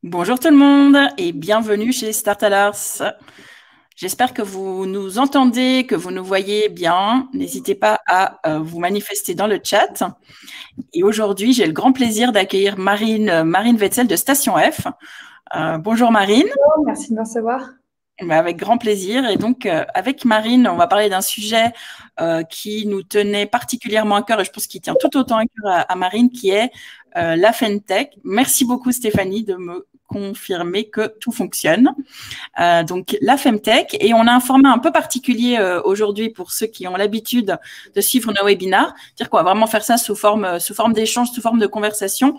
Bonjour tout le monde et bienvenue chez Startalars. J'espère que vous nous entendez, que vous nous voyez bien. N'hésitez pas à vous manifester dans le chat. Et aujourd'hui, j'ai le grand plaisir d'accueillir Marine Wetzel de Station F. Bonjour Marine. Bonjour, merci de me recevoir. Avec grand plaisir. Et donc, avec Marine, on va parler d'un sujet qui nous tenait particulièrement à cœur et je pense qu'il tient tout autant à cœur à Marine, qui est la FinTech. Merci beaucoup Stéphanie de me confirmer que tout fonctionne. Donc la Femtech, et on a un format un peu particulier aujourd'hui pour ceux qui ont l'habitude de suivre nos webinars, c'est-à-dire qu'on va vraiment faire ça sous forme d'échange, sous forme de conversation,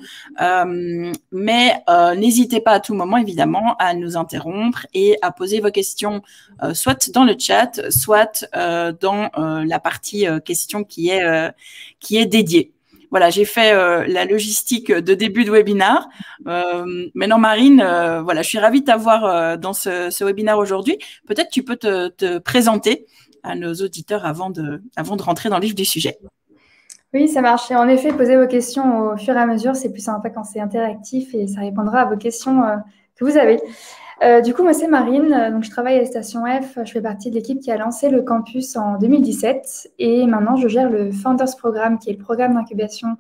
mais n'hésitez pas à tout moment évidemment à nous interrompre et à poser vos questions soit dans le chat, soit dans la partie questions qui est dédiée. Voilà, j'ai fait la logistique de début de webinar. Maintenant, Marine, voilà, je suis ravie de t'avoir dans ce webinaire aujourd'hui. Peut-être tu peux te présenter à nos auditeurs avant de rentrer dans le vif du sujet. Oui, ça marche. Et en effet, posez vos questions au fur et à mesure. C'est plus sympa quand c'est interactif et ça répondra à vos questions que vous avez. Du coup, moi, c'est Marine. Donc, je travaille à la Station F. Je fais partie de l'équipe qui a lancé le campus en 2017. Et maintenant, je gère le Founders Programme, qui est le programme d'incubation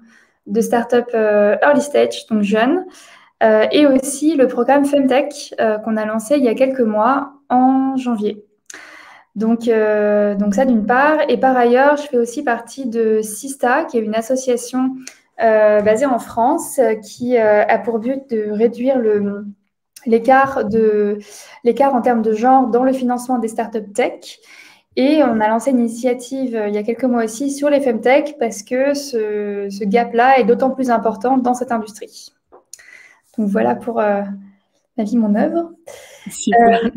de start-up early stage, donc jeunes. Et aussi le programme Femtech qu'on a lancé il y a quelques mois en janvier. Donc ça d'une part. Et par ailleurs, je fais aussi partie de Sista, qui est une association basée en France qui a pour but de réduire l'écart en termes de genre dans le financement des startups tech. Et on a lancé une initiative il y a quelques mois aussi sur les femtech parce que ce gap-là est d'autant plus important dans cette industrie. Donc voilà pour ma vie, mon œuvre. Super.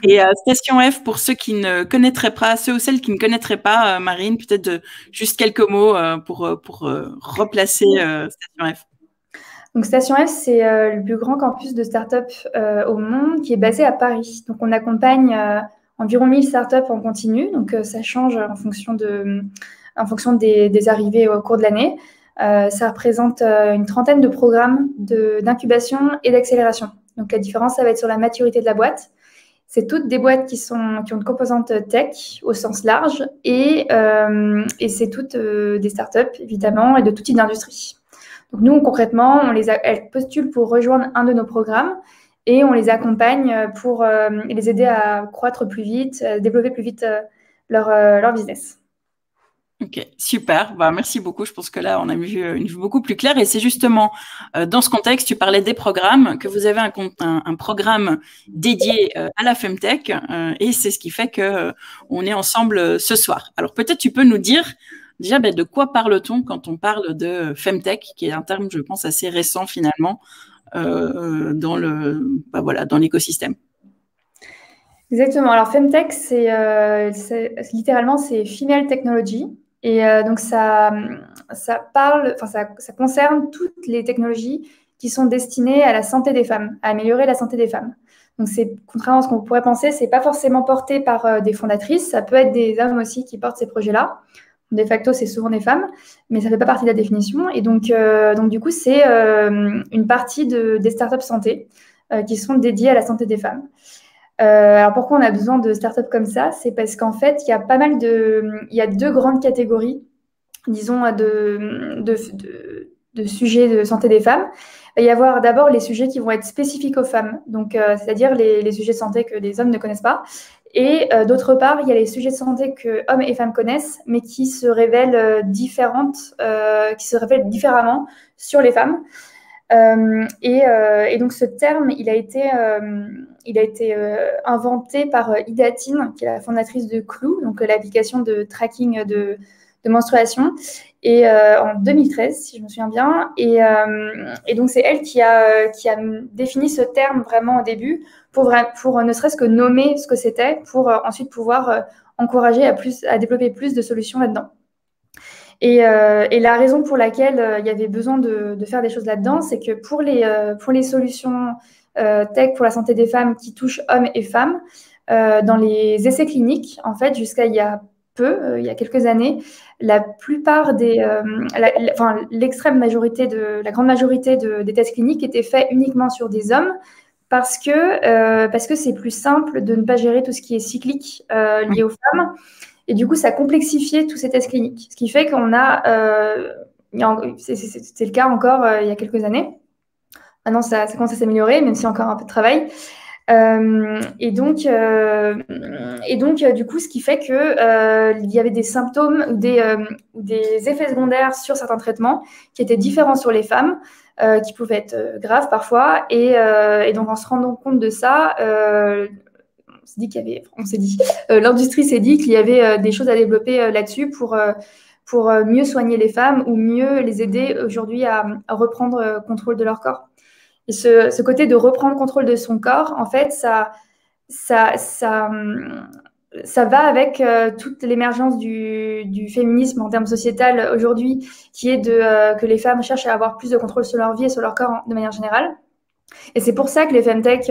Et Station F, pour ceux qui ne connaîtraient pas, ceux ou celles qui ne connaîtraient pas, Marine, peut-être juste quelques mots pour replacer Station F. Donc Station F, c'est le plus grand campus de start-up au monde qui est basé à Paris. Donc on accompagne environ 1000 start-up en continu. Donc ça change en fonction des arrivées au cours de l'année. Ça représente une trentaine de programmes d'incubation et d'accélération. Donc la différence, ça va être sur la maturité de la boîte. C'est toutes des boîtes qui ont une composante tech au sens large et c'est toutes des startups, évidemment, et de tout type d'industrie. Donc nous, concrètement, elles postulent pour rejoindre un de nos programmes et on les accompagne pour les aider à croître plus vite, à développer plus vite leur business. Ok, super. Bah, merci beaucoup. Je pense que là, on a une vue beaucoup plus claire. Et c'est justement dans ce contexte, tu parlais des programmes, que vous avez un programme dédié à la Femtech. Et c'est ce qui fait que on est ensemble ce soir. Alors peut-être tu peux nous dire déjà de quoi parle-t-on quand on parle de Femtech, qui est un terme, je pense, assez récent finalement dans dans l'écosystème. Exactement. Alors Femtech, littéralement c'est female technology. Et donc ça concerne toutes les technologies qui sont destinées à la santé des femmes, à améliorer la santé des femmes. Donc c'est, contrairement à ce qu'on pourrait penser, c'est pas forcément porté par des fondatrices, ça peut être des hommes aussi qui portent ces projets-là. De facto, c'est souvent des femmes, mais ça fait pas partie de la définition. Et donc du coup, c'est une partie des startups santé qui sont dédiées à la santé des femmes. Alors pourquoi on a besoin de startups comme ça? C'est parce qu'en fait, il y a deux grandes catégories, disons, de sujets de santé des femmes. Il va y avoir d'abord les sujets qui vont être spécifiques aux femmes, donc c'est-à-dire les sujets de santé que les hommes ne connaissent pas. Et d'autre part, il y a les sujets de santé que hommes et femmes connaissent, mais qui se révèlent qui se révèlent différemment sur les femmes. Et donc ce terme, il a été inventé par Ida Tin, qui est la fondatrice de Clou, donc l'application de tracking de menstruation, et en 2013, si je me souviens bien. Et donc c'est elle qui a défini ce terme vraiment au début pour ne serait-ce que nommer ce que c'était, pour ensuite pouvoir encourager à développer plus de solutions là-dedans. Et la raison pour laquelle il y avait besoin de faire des choses là-dedans, c'est que pour les solutions tech pour la santé des femmes qui touchent hommes et femmes, dans les essais cliniques, en fait, jusqu'à il y a peu, il y a quelques années, la plupart l'extrême majorité la grande majorité des tests cliniques étaient faits uniquement sur des hommes parce que c'est plus simple de ne pas gérer tout ce qui est cyclique lié aux femmes. Et du coup, ça complexifiait tous ces tests cliniques. Ce qui fait qu'on c'est le cas encore il y a quelques années. Maintenant, ça commence à s'améliorer, même s'il y a encore un peu de travail. Et donc, du coup, ce qui fait que il y avait des symptômes ou des effets secondaires sur certains traitements qui étaient différents sur les femmes, qui pouvaient être graves parfois. Et donc, en se rendant compte de ça, l'industrie s'est dit qu'il y avait des choses à développer là-dessus pour mieux soigner les femmes ou mieux les aider aujourd'hui à reprendre contrôle de leur corps. Et ce côté de reprendre contrôle de son corps, en fait, ça va avec toute l'émergence du féminisme en termes sociétal aujourd'hui, qui est que les femmes cherchent à avoir plus de contrôle sur leur vie et sur leur corps de manière générale. Et c'est pour ça que les femtech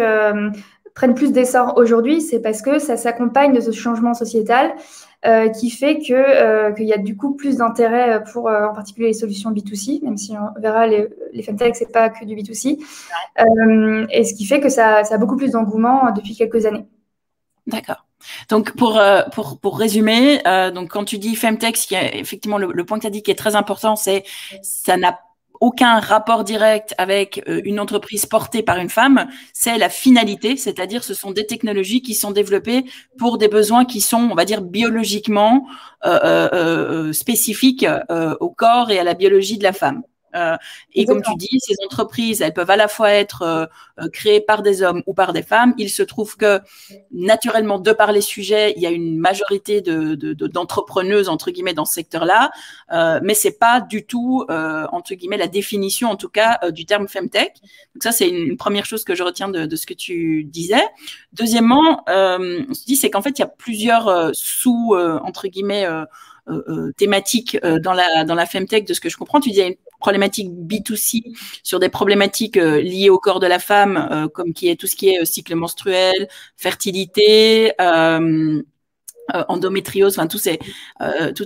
prennent plus d'essor aujourd'hui, c'est parce que ça s'accompagne de ce changement sociétal qui fait qu'il y a du coup plus d'intérêt pour en particulier les solutions B2C, même si on verra les femtech, c'est pas que du B2C, et ce qui fait que ça a beaucoup plus d'engouement depuis quelques années. D'accord. Donc pour résumer, donc quand tu dis femtech, effectivement le point que tu as dit qui est très important, c'est ça n'a aucun rapport direct avec une entreprise portée par une femme, c'est la finalité, c'est-à-dire ce sont des technologies qui sont développées pour des besoins qui sont, on va dire, biologiquement spécifiques au corps et à la biologie de la femme. Et comme tu dis, ces entreprises, elles peuvent à la fois être créées par des hommes ou par des femmes. Il se trouve que naturellement, de par les sujets, il y a une majorité d'entrepreneuses entre guillemets dans ce secteur-là, mais c'est pas du tout entre guillemets la définition, en tout cas, du terme femtech. Donc ça, c'est une première chose que je retiens de ce que tu disais. Deuxièmement, on se dit c'est qu'en fait, il y a plusieurs sous entre guillemets thématiques dans la femtech, de ce que je comprends. Tu disais une problématique B2C sur des problématiques liées au corps de la femme, comme qui est tout ce qui est cycle menstruel, fertilité, endométriose, enfin tous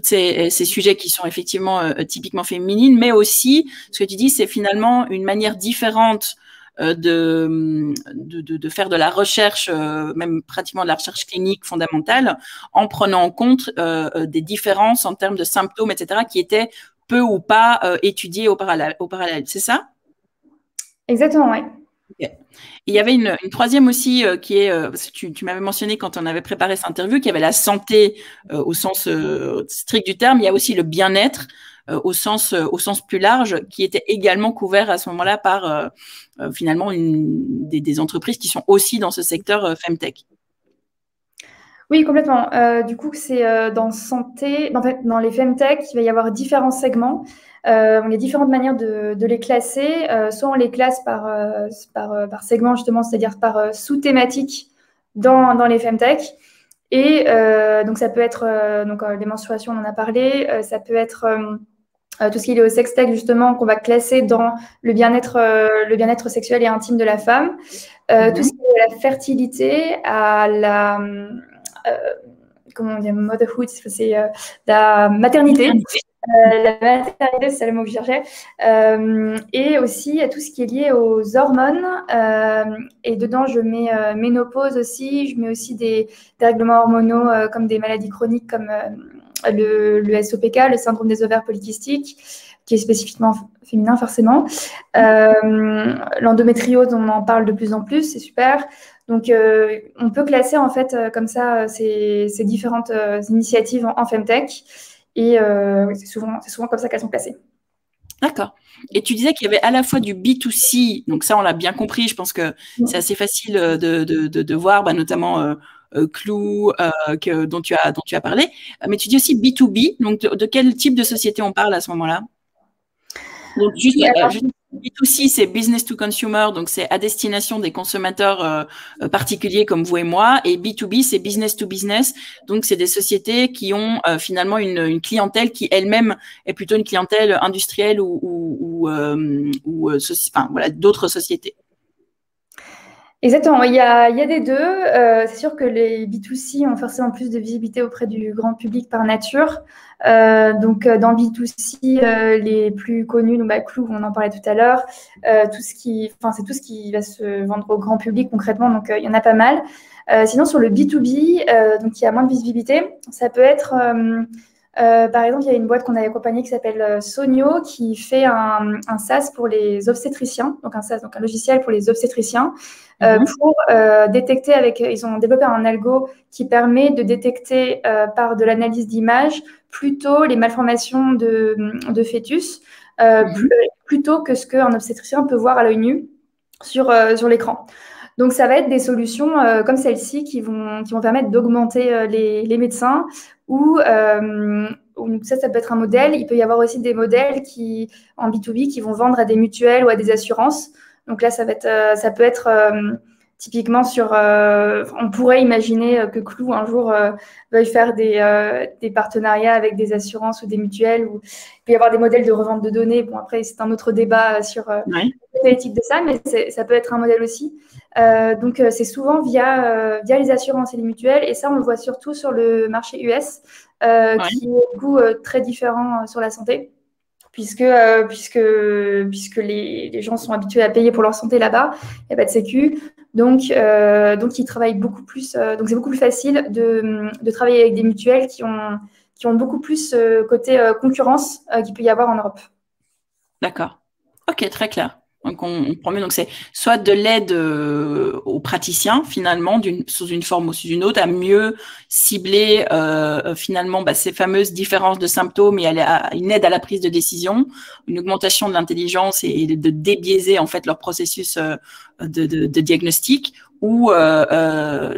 ces sujets qui sont effectivement typiquement féminines, mais aussi ce que tu dis, c'est finalement une manière différente de faire de la recherche, même pratiquement de la recherche clinique fondamentale, en prenant en compte des différences en termes de symptômes, etc., qui étaient peu ou pas étudiés au parallèle. C'est ça? Exactement, oui. Okay. Il y avait une troisième aussi qui est, parce que tu m'avais mentionné quand on avait préparé cette interview, qu'il y avait la santé au sens strict du terme. Il y a aussi le bien-être au sens plus large, qui était également couvert à ce moment-là par finalement des entreprises qui sont aussi dans ce secteur femtech. Oui, complètement. Du coup, c'est dans santé, en fait, dans les femtech, il va y avoir différents segments. Il y a différentes manières de les classer. Soit on les classe par segment, justement, c'est-à-dire par sous-thématique dans les femtech. Et donc, ça peut être les menstruations, on en a parlé. Ça peut être tout ce qui est lié au sextech, justement, qu'on va classer dans le bien-être sexuel et intime de la femme. Tout ce qui est à la fertilité, à la comment on dit, motherhood, c'est la maternité. La maternité, c'est le mot que je cherchais. Et aussi à tout ce qui est lié aux hormones. Et dedans, je mets ménopause aussi. Je mets aussi des règlements hormonaux comme des maladies chroniques comme le SOPK, le syndrome des ovaires polykystiques, qui est spécifiquement féminin forcément. L'endométriose, on en parle de plus en plus, c'est super. Donc, on peut classer en fait comme ça ces différentes initiatives en femtech. Et c'est souvent comme ça qu'elles sont classées. D'accord. Et tu disais qu'il y avait à la fois du B2C, donc ça on l'a bien compris, je pense que c'est assez facile de voir, notamment Clou, dont tu as parlé, mais tu dis aussi B2B, donc de quel type de société on parle à ce moment-là? Donc juste B2C, c'est business to consumer, donc c'est à destination des consommateurs particuliers comme vous et moi, et B2B, c'est business to business, donc c'est des sociétés qui ont finalement une clientèle qui elle-même est plutôt une clientèle industrielle ou voilà, d'autres sociétés. Exactement, il y a des deux. C'est sûr que les B2C ont forcément plus de visibilité auprès du grand public par nature. Dans B2C, les plus connus, donc Clou, on en parlait tout à l'heure, c'est tout ce qui va se vendre au grand public concrètement, donc il y en a pas mal. Sinon, sur le B2B, donc il y a moins de visibilité. Ça peut être, par exemple, il y a une boîte qu'on a accompagnée qui s'appelle Sonio, qui fait un SaaS pour les obstétriciens, donc un SaaS, donc un logiciel pour les obstétriciens. Pour détecter ils ont développé un algo qui permet de détecter par de l'analyse d'image plutôt les malformations de fœtus plutôt que ce qu'un obstétricien peut voir à l'œil nu sur l'écran. Donc, ça va être des solutions comme celle-ci qui vont permettre d'augmenter les médecins ou ça peut être un modèle. Il peut y avoir aussi des modèles en B2B qui vont vendre à des mutuelles ou à des assurances. Donc là, ça peut être typiquement on pourrait imaginer que Clou un jour veuille faire des partenariats avec des assurances ou des mutuelles. Où il peut y avoir des modèles de revente de données. Bon, après, c'est un autre débat sur l'éthique de ça, mais ça peut être un modèle aussi. C'est souvent via les assurances et les mutuelles. Et ça, on le voit surtout sur le marché US, qui est du coup très différent sur la santé. Puisque les gens sont habitués à payer pour leur santé là-bas, il n'y a pas de sécu, donc ils travaillent beaucoup plus. Donc c'est beaucoup plus facile de travailler avec des mutuelles qui ont beaucoup plus côté concurrence qu'il peut y avoir en Europe. D'accord. Ok, très clair. Donc, on prend mieux. Donc, c'est soit de l'aide aux praticiens, finalement, sous une forme ou sous une autre, à mieux cibler, finalement, ces fameuses différences de symptômes et une aide à la prise de décision, une augmentation de l'intelligence et de débiaiser, en fait, leur processus de diagnostic. Ou, là,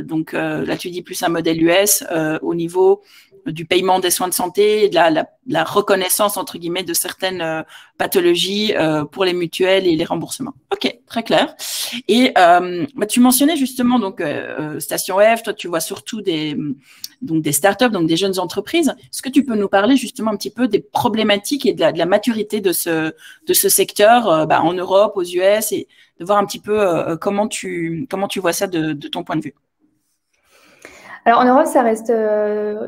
tu dis plus un modèle US au niveau du paiement des soins de santé, de la reconnaissance, entre guillemets, de certaines pathologies pour les mutuelles et les remboursements. Ok, très clair. Et tu mentionnais justement Station F, toi tu vois surtout des startups, donc des jeunes entreprises. Est-ce que tu peux nous parler justement un petit peu des problématiques et de la maturité de ce secteur en Europe, aux US, et de voir un petit peu comment tu vois ça de ton point de vue? Alors en Europe, ça reste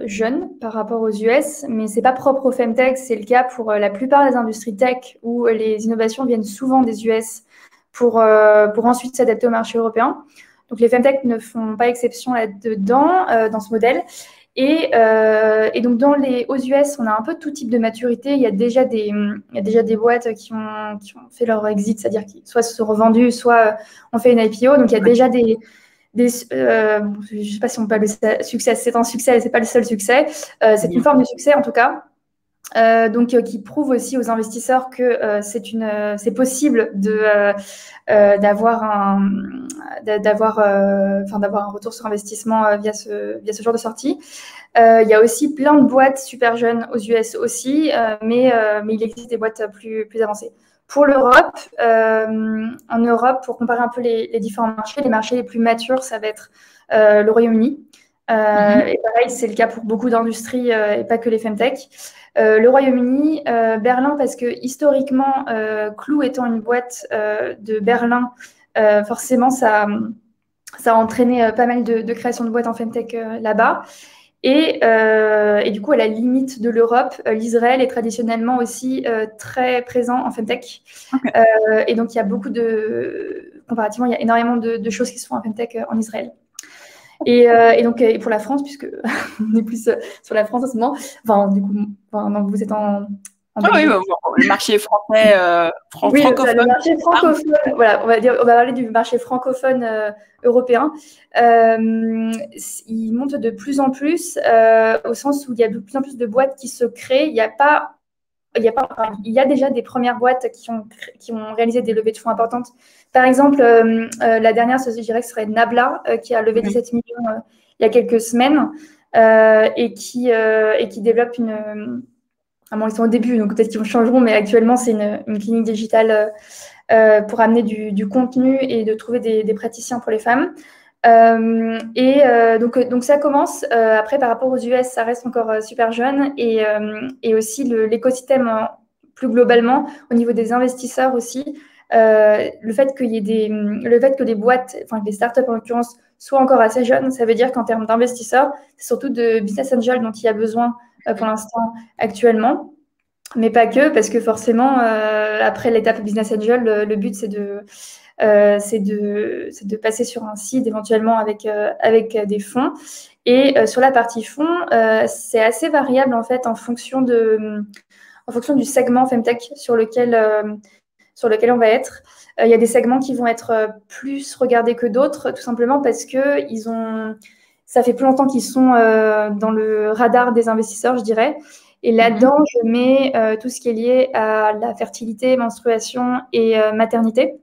jeune par rapport aux US, mais c'est pas propre aux femtech. C'est le cas pour la plupart des industries tech où les innovations viennent souvent des US pour ensuite s'adapter au marché européen. Donc les femtech ne font pas exception là-dedans, dans ce modèle. Et donc aux US, on a un peu tout type de maturité. Il y a déjà des boîtes qui ont fait leur exit, c'est-à-dire qui soit se sont revendues, soit ont fait une IPO. Donc il y a déjà je ne sais pas si on peut appeler ça succès, c'est un succès, c'est pas le seul succès. C'est une forme de succès en tout cas. Qui prouve aussi aux investisseurs que c'est possible d'avoir un retour sur investissement via ce genre de sortie. Il y a aussi plein de boîtes super jeunes aux US aussi, mais il existe des boîtes plus avancées. Pour l'Europe, en Europe, pour comparer un peu les différents marchés, les marchés les plus matures, ça va être le Royaume-Uni. Et pareil, c'est le cas pour beaucoup d'industries et pas que les femtech. Le Royaume-Uni, Berlin, parce que historiquement, Clou étant une boîte de Berlin, forcément, ça a entraîné pas mal de création de boîtes en femtech là-bas. Et du coup, à la limite de l'Europe, l'Israël est traditionnellement aussi très présent en femtech. Okay. Et donc, il y a comparativement, il y a énormément de choses qui se font en femtech en Israël. Et pour la France, puisque on est plus sur la France en ce moment, donc vous êtes en le marché français, francophone. Le marché francophone, voilà, on va parler du marché francophone européen. Il monte de plus en plus, au sens où il y a de plus en plus de boîtes qui se créent. Il y a déjà des premières boîtes qui ont réalisé des levées de fonds importantes. Par exemple, la dernière, je dirais que ce serait Nabla, qui a levé 17 millions il y a quelques semaines et qui développe ils sont au début, donc peut-être qu'ils changeront, mais actuellement, c'est une clinique digitale pour amener du contenu et de trouver des praticiens pour les femmes. Donc ça commence. Après, par rapport aux US, ça reste encore super jeune et aussi l'écosystème plus globalement au niveau des investisseurs aussi. le fait que les boîtes, enfin que les startups en l'occurrence, soient encore assez jeunes, ça veut dire qu'en termes d'investisseurs, c'est surtout de business angels dont il y a besoin pour l'instant actuellement. Mais pas que, parce que forcément, après l'étape business angel, le but c'est de passer sur un seed éventuellement avec des fonds. Et sur la partie fonds, c'est assez variable en fait en fonction du segment Femtech sur lequel on va être. Il y a des segments qui vont être plus regardés que d'autres, tout simplement parce que ça fait plus longtemps qu'ils sont dans le radar des investisseurs, je dirais. Et là-dedans, je mets tout ce qui est lié à la fertilité, menstruation et maternité.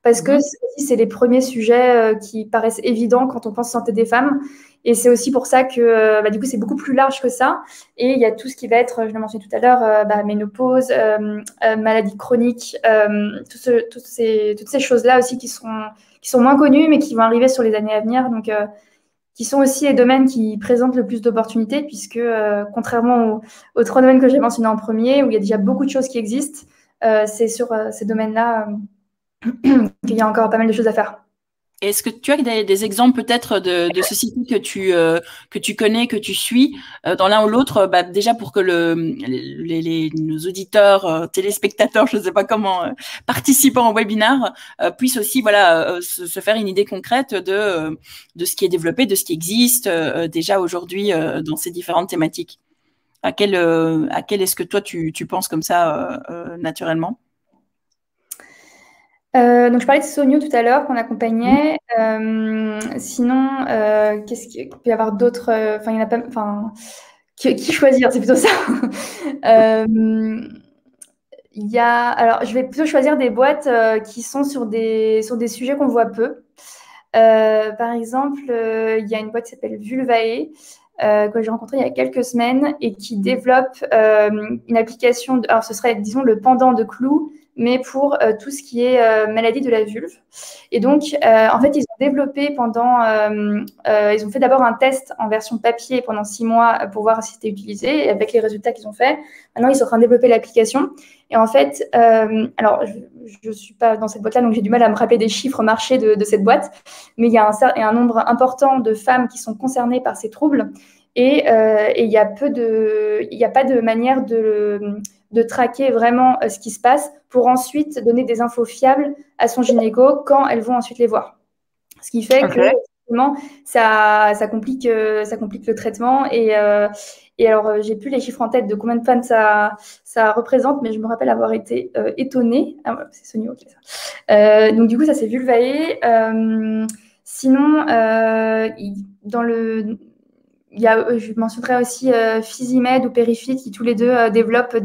Parce que c'est les premiers sujets qui paraissent évidents quand on pense santé des femmes. Et c'est aussi pour ça que du coup, c'est beaucoup plus large que ça. Et il y a tout ce qui va être, je l'ai mentionné tout à l'heure, ménopause, maladies chroniques, toutes ces choses-là aussi qui sont moins connues, mais qui vont arriver sur les années à venir. Donc, qui sont aussi les domaines qui présentent le plus d'opportunités, puisque contrairement aux 3 domaines que j'ai mentionnés en premier, où il y a déjà beaucoup de choses qui existent, c'est sur ces domaines-là qu'il y a encore pas mal de choses à faire. Est-ce que tu as des exemples peut-être de sociétés que tu connais, que tu suis dans l'un ou l'autre, déjà pour que nos auditeurs, téléspectateurs, je ne sais pas comment, participants au webinaire, puissent aussi se faire une idée concrète de ce qui est développé, de ce qui existe déjà aujourd'hui dans ces différentes thématiques. À quel est-ce que toi tu penses comme ça naturellement? Donc, je parlais de Sonio tout à l'heure qu'on accompagnait. Sinon, qu'est-ce qu'il peut y avoir d'autres? Enfin, il y en a pas. Enfin, qui choisir? C'est plutôt ça. Alors, je vais plutôt choisir des boîtes qui sont sur des sujets qu'on voit peu. Par exemple, il y a une boîte qui s'appelle Vulvae, que j'ai rencontrée il y a quelques semaines et qui développe une application. Alors, ce serait, disons, le pendant de Clou, mais pour tout ce qui est maladie de la vulve. Et donc, en fait, ils ont développé ils ont fait d'abord un test en version papier pendant 6 mois pour voir si c'était utilisé. Et avec les résultats qu'ils ont fait, maintenant, ils sont en train de développer l'application. Et en fait, alors, je ne suis pas dans cette boîte-là, donc j'ai du mal à me rappeler des chiffres marchés de cette boîte. Mais il y a un nombre important de femmes qui sont concernées par ces troubles. Et il n'y a pas de manière de traquer vraiment ce qui se passe pour ensuite donner des infos fiables à son gynéco quand elles vont ensuite les voir. Ce qui fait que effectivement, ça complique le traitement. Et alors, j'ai plus les chiffres en tête de combien de femmes ça représente, mais je me rappelle avoir été étonnée. Ah, ouais, c'est Sony, ok. Ça. Donc, du coup, ça, c'est Vulvae. Sinon, je mentionnerai aussi Physimed ou Perifit qui tous les deux développent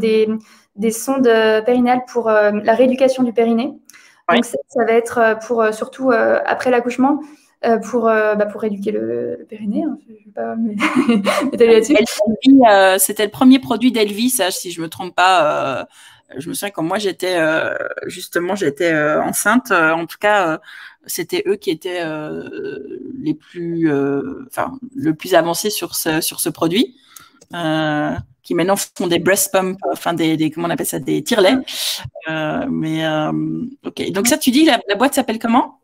des sondes périnales pour la rééducation du périnée. Ouais. Donc, ça va être surtout après l'accouchement pour rééduquer le périnée. Hein. Je ne vais pas m'étaler là-dessus. C'était le premier produit d'Elvis, si je ne me trompe pas. Je me souviens quand moi j'étais enceinte. En tout cas, c'était eux qui étaient le plus avancés sur ce produit. Qui maintenant font des breast pumps, enfin comment on appelle ça, des tire-laits. Ok. Donc ça, tu dis la boîte s'appelle comment?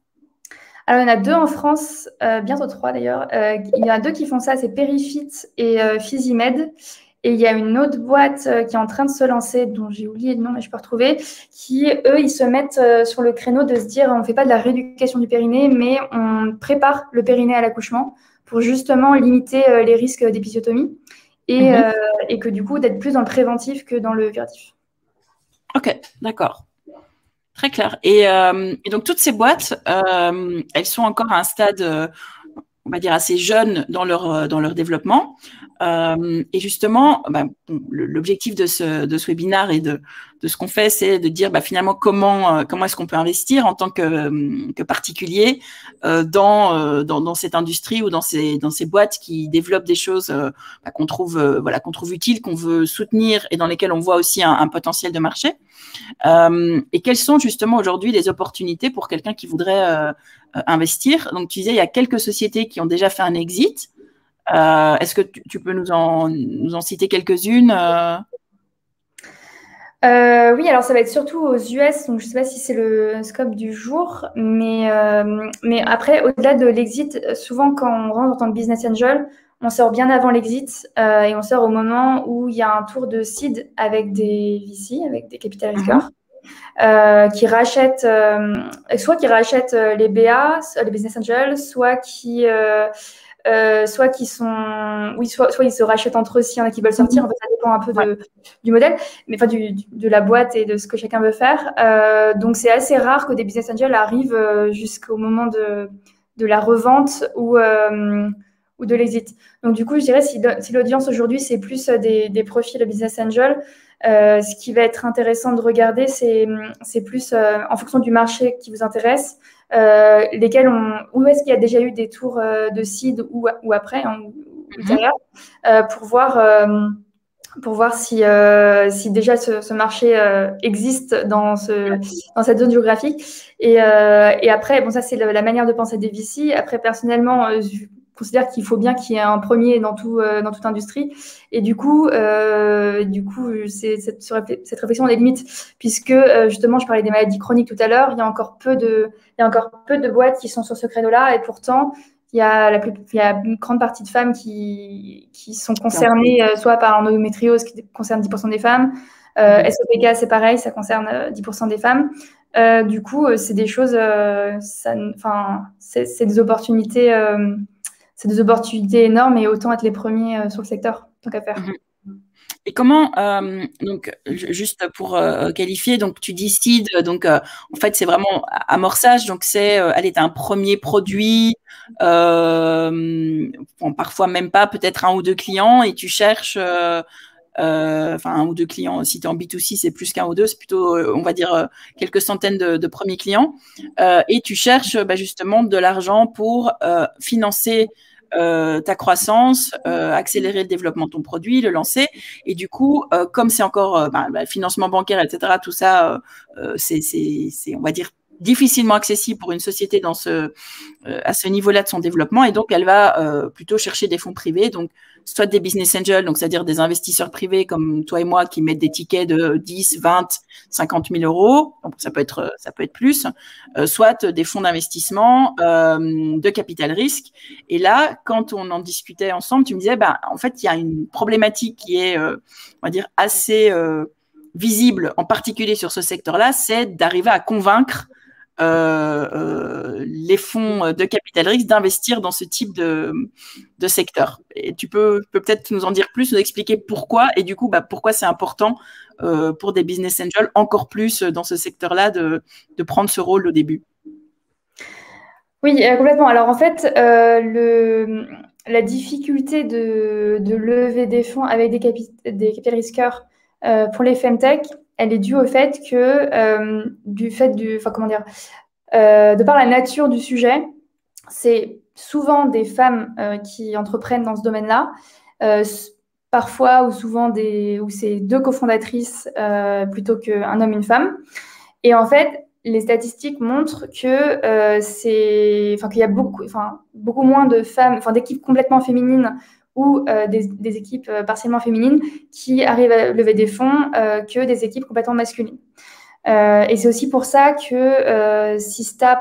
Alors, il y en a 2 en France, bientôt 3 d'ailleurs. Il y en a 2 qui font ça, c'est Perifit et Physimed. Et il y a une autre boîte qui est en train de se lancer, dont j'ai oublié le nom, mais je peux retrouver, qui, eux, ils se mettent sur le créneau de se dire, on ne fait pas de la rééducation du périnée, mais on prépare le périnée à l'accouchement pour justement limiter les risques d'épisiotomie et que du coup, d'être plus dans le préventif que dans le curatif. Ok, d'accord. Très clair. Et donc, toutes ces boîtes, elles sont encore à un stade, on va dire, assez jeune dans leur développement. Et justement, l'objectif de ce webinaire et de ce qu'on fait, c'est de dire finalement comment est-ce qu'on peut investir en tant que particulier dans cette industrie ou dans ces boîtes qui développent des choses qu'on trouve utiles, qu'on veut soutenir et dans lesquelles on voit aussi un potentiel de marché. Et quelles sont justement aujourd'hui les opportunités pour quelqu'un qui voudrait investir? Donc, tu disais, il y a quelques sociétés qui ont déjà fait un exit. Est-ce que tu peux nous en citer quelques-unes Oui, alors ça va être surtout aux US, donc je ne sais pas si c'est le scope du jour, mais après, au-delà de l'exit, souvent quand on rentre en tant que business angel, on sort bien avant l'exit et on sort au moment où il y a un tour de seed avec des VC, avec des capital riskers, qui rachètent, soit qui rachètent les BA, les business angels, soit qui sont, oui, soit ils se rachètent entre eux s'il y en a qui veulent sortir. En fait, ça dépend un peu du modèle, mais enfin de la boîte et de ce que chacun veut faire. Donc c'est assez rare que des business angels arrivent jusqu'au moment de la revente ou de l'exit. Donc du coup, je dirais si l'audience aujourd'hui c'est plus des profils de business angel, ce qui va être intéressant de regarder, c'est plus en fonction du marché qui vous intéresse. Où est-ce qu'il y a déjà eu des tours de seed ou après, hein, ou ultérieur, pour voir si déjà ce marché existe dans cette zone géographique. Et après, bon, ça c'est la manière de penser des VC. Après, personnellement, je considère qu'il faut bien qu'il y ait un premier dans toute industrie. Et du coup, cette réflexion est limite, puisque justement, je parlais des maladies chroniques tout à l'heure. Il y a encore peu de boîtes qui sont sur ce créneau-là, et pourtant, il y a une grande partie de femmes qui sont concernées soit par l'endométriose qui concerne 10% des femmes. SOPK, c'est pareil, ça concerne 10% des femmes. Du coup, c'est des choses, c'est des opportunités. C'est des opportunités énormes et autant être les premiers sur le secteur, tant qu'à faire. Et comment, donc, juste pour qualifier, donc tu dis seed, donc en fait c'est vraiment amorçage, donc c'est, allez, t'as un premier produit, bon, parfois même pas, peut-être un ou deux clients, et tu cherches, enfin un ou deux clients, si tu es en B2C, c'est plus qu'un ou deux, c'est plutôt, on va dire, quelques centaines de premiers clients, et tu cherches justement de l'argent pour financer ta croissance, accélérer le développement de ton produit, le lancer. Et du coup, comme c'est encore financement bancaire, etc., tout ça, c'est, on va dire, difficilement accessible pour une société à ce niveau-là de son développement. Et donc, elle va plutôt chercher des fonds privés, donc soit des business angels, donc c'est-à-dire des investisseurs privés comme toi et moi qui mettent des tickets de 10, 20, 50 000 euros, donc ça peut être plus, soit des fonds d'investissement de capital risque. Et là, quand on en discutait ensemble, tu me disais, en fait, il y a une problématique qui est, on va dire, assez visible, en particulier sur ce secteur-là, c'est d'arriver à convaincre les fonds de capital risque d'investir dans ce type de secteur. Et tu peux peut-être nous en dire plus, nous expliquer pourquoi, et du coup, pourquoi c'est important pour des business angels, encore plus dans ce secteur-là, de prendre ce rôle au début. Oui, complètement. Alors en fait, la difficulté de lever des fonds avec des capital risqueurs pour les femtech, elle est due au fait que de par la nature du sujet, c'est souvent des femmes qui entreprennent dans ce domaine-là, parfois ou souvent où c'est deux cofondatrices plutôt qu'un homme et une femme. Et en fait, les statistiques montrent que qu'il y a beaucoup moins de femmes, d'équipes complètement féminines ou des équipes partiellement féminines qui arrivent à lever des fonds que des équipes complètement masculines. Et c'est aussi pour ça que Sista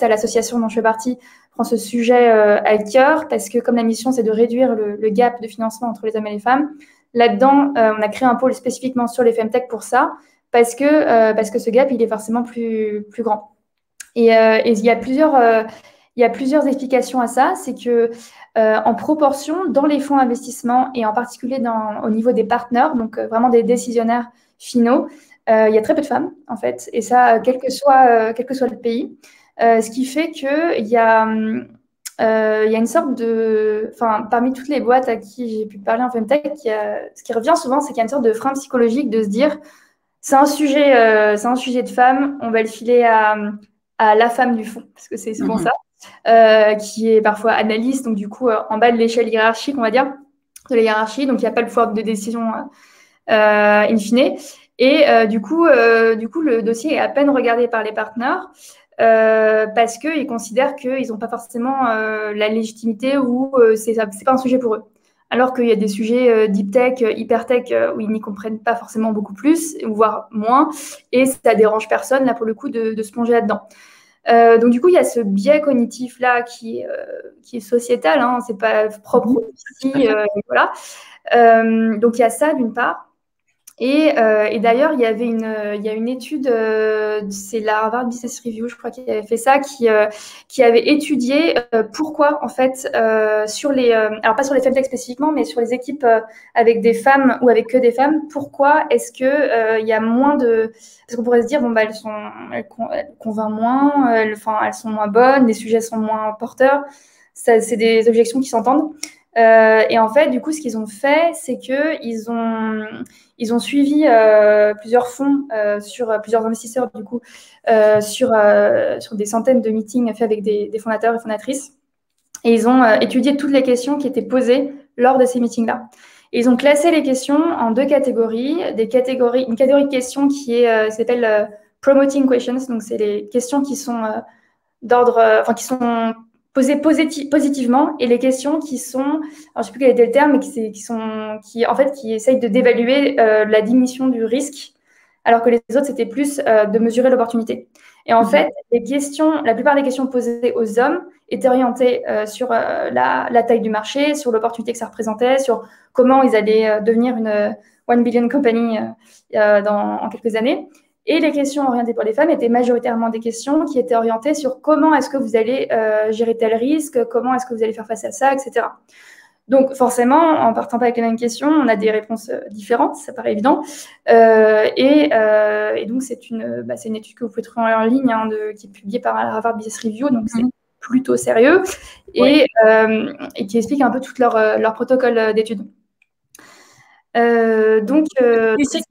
l'association dont je fais partie, prend ce sujet à cœur, parce que comme la mission, c'est de réduire le gap de financement entre les hommes et les femmes, là-dedans, on a créé un pôle spécifiquement sur les femtech pour ça, parce que ce gap, il est forcément plus grand. Et il y a plusieurs explications à ça. C'est que en proportion, dans les fonds d'investissement et en particulier au niveau des partenaires, donc vraiment des décisionnaires finaux, il y a très peu de femmes, en fait. Et ça, quel que soit le pays. Ce qui fait qu'il y a une sorte de... Enfin, parmi toutes les boîtes à qui j'ai pu parler en femtech, ce qui revient souvent, c'est qu'il y a une sorte de frein psychologique de se dire c'est un sujet de femme, on va le filer à la femme du fond, parce que c'est souvent ça, qui est parfois analyste, donc du coup, en bas de l'échelle hiérarchique, on va dire, de la hiérarchie, donc il n'y a pas le pouvoir de décision in fine. Et du coup, le dossier est à peine regardé par les partenaires parce qu'ils considèrent qu'ils n'ont pas forcément la légitimité ou c'est pas un sujet pour eux. alors qu'il y a des sujets deep tech, hyper tech, où ils n'y comprennent pas forcément beaucoup plus, voire moins, et ça dérange personne, là, pour le coup, de se plonger là-dedans. Donc, du coup, il y a ce biais cognitif-là qui est sociétal, hein, c'est pas propre aussi, voilà. Donc, il y a ça, d'une part. Et d'ailleurs, il y a une étude, c'est la Harvard Business Review, je crois, qui avait fait ça, qui avait étudié pourquoi, en fait, alors pas sur les femtech spécifiquement, mais sur les équipes avec des femmes ou avec que des femmes, pourquoi est-ce que il y a moins de... Parce qu'on pourrait se dire, bon, bah, elles convainquent moins, elles sont moins bonnes, les sujets sont moins porteurs. Ça, c'est des objections qui s'entendent. Et en fait, du coup, ce qu'ils ont fait, c'est qu'ils ont suivi plusieurs fonds sur plusieurs investisseurs, du coup, sur des centaines de meetings faits avec des fondateurs et fondatrices. Et ils ont étudié toutes les questions qui étaient posées lors de ces meetings-là. Et ils ont classé les questions en deux catégories. Une catégorie de questions qui s'appelle promoting questions. Donc, c'est les questions qui sont qui sont posées positivement, et les questions qui sont, alors je ne sais plus quel était le terme, mais qui essayent de d'évaluer la diminution du risque, alors que les autres, c'était plus de mesurer l'opportunité. Et en fait, la plupart des questions posées aux hommes étaient orientées sur la taille du marché, sur l'opportunité que ça représentait, sur comment ils allaient devenir une 1 billion company en quelques années. Et les questions orientées pour les femmes étaient majoritairement des questions qui étaient orientées sur comment est-ce que vous allez gérer tel risque, comment est-ce que vous allez faire face à ça, etc. Donc, forcément, en partant pas avec les mêmes questions, on a des réponses différentes, ça paraît évident. Et donc, c'est une étude que vous pouvez trouver en ligne, hein, qui est publiée par la Harvard Business Review, donc c'est plutôt sérieux, et qui explique un peu tout leur protocole d'études. Tu sais qu'il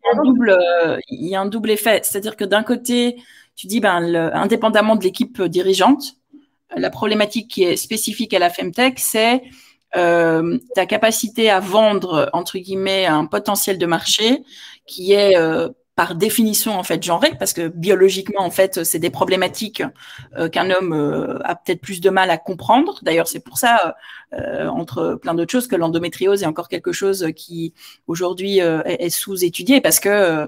y a un double effet. C'est-à-dire que d'un côté, tu dis, indépendamment de l'équipe dirigeante, la problématique qui est spécifique à la Femtech, c'est ta capacité à vendre, entre guillemets, un potentiel de marché qui est par définition en fait genré, parce que biologiquement en fait c'est des problématiques qu'un homme a peut-être plus de mal à comprendre. D'ailleurs c'est pour ça entre plein d'autres choses que l'endométriose est encore quelque chose qui aujourd'hui est sous-étudié, parce que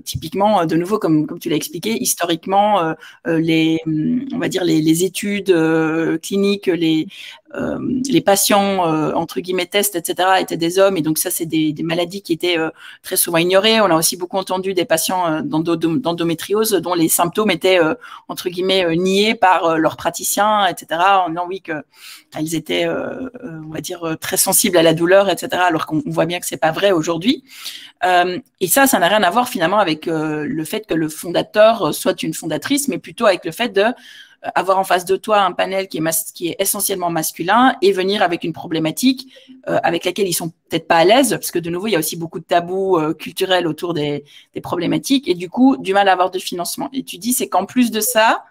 typiquement de nouveau comme tu l'as expliqué, historiquement on va dire les études cliniques, les patients entre guillemets tests, etc., étaient des hommes, et donc ça c'est des maladies qui étaient très souvent ignorées. On a aussi beaucoup entendu des patients d'endométriose dont les symptômes étaient entre guillemets niés par leurs praticiens, etc., en disant oui qu'elles étaient on va dire très sensibles à la douleur, etc., alors qu'on voit bien que c'est pas vrai aujourd'hui. Et ça n'a rien à voir finalement avec le fait que le fondateur soit une fondatrice, mais plutôt avec le fait de avoir en face de toi un panel qui est essentiellement masculin et venir avec une problématique avec laquelle ils sont peut-être pas à l'aise, parce que de nouveau il y a aussi beaucoup de tabous culturels autour des problématiques, et du coup du mal à avoir de financement. Et tu dis c'est qu'en plus de ça,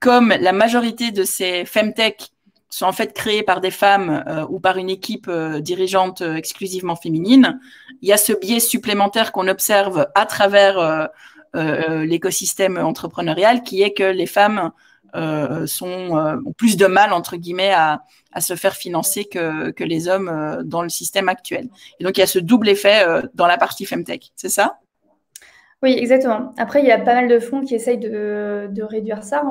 comme la majorité de ces femtech sont en fait créées par des femmes ou par une équipe dirigeante exclusivement féminine, il y a ce biais supplémentaire qu'on observe à travers l'écosystème entrepreneurial, qui est que les femmes ont plus de mal, entre guillemets, à se faire financer que les hommes dans le système actuel. Et donc, il y a ce double effet dans la partie Femtech, c'est ça? Oui, exactement. Après, il y a pas mal de fonds qui essayent de réduire ça.